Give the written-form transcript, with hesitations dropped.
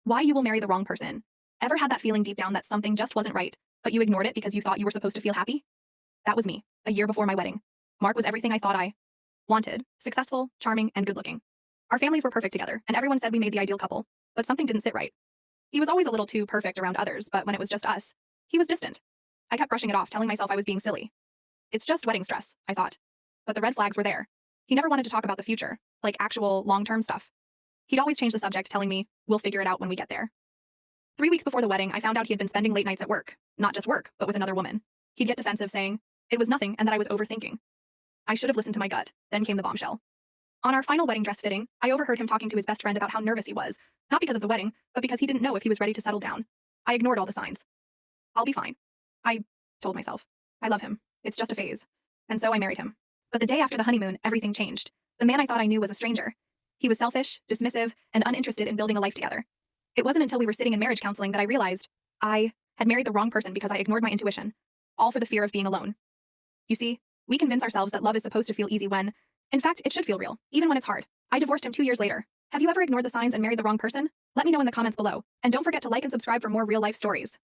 Why you will marry the wrong person. Ever had that feeling deep down that something just wasn't right, but you ignored it because you thought you were supposed to feel happy? That was me, a year before my wedding. Mark was everything I thought I wanted: successful, charming, and good-looking. Our families were perfect together, and everyone said we made the ideal couple, but something didn't sit right. He was always a little too perfect around others, but when it was just us, he was distant. I kept brushing it off, telling myself I was being silly. It's just wedding stress, I thought. But the red flags were there. He never wanted to talk about the future, like actual long-term stuff. He'd always change the subject, telling me, we'll figure it out when we get there. 3 weeks before the wedding, I found out he had been spending late nights at work. Not just work, but with another woman. He'd get defensive, saying it was nothing and that I was overthinking. I should have listened to my gut. Then came the bombshell. On our final wedding dress fitting, I overheard him talking to his best friend about how nervous he was, not because of the wedding, but because he didn't know if he was ready to settle down. I ignored all the signs. I'll be fine, I told myself. I love him. It's just a phase. And so I married him. But the day after the honeymoon, everything changed. The man I thought I knew was a stranger. He was selfish, dismissive, and uninterested in building a life together. It wasn't until we were sitting in marriage counseling that I realized I had married the wrong person because I ignored my intuition, all for the fear of being alone. You see, we convince ourselves that love is supposed to feel easy when, in fact, it should feel real, even when it's hard. I divorced him 2 years later. Have you ever ignored the signs and married the wrong person? Let me know in the comments below. And don't forget to like and subscribe for more real-life stories.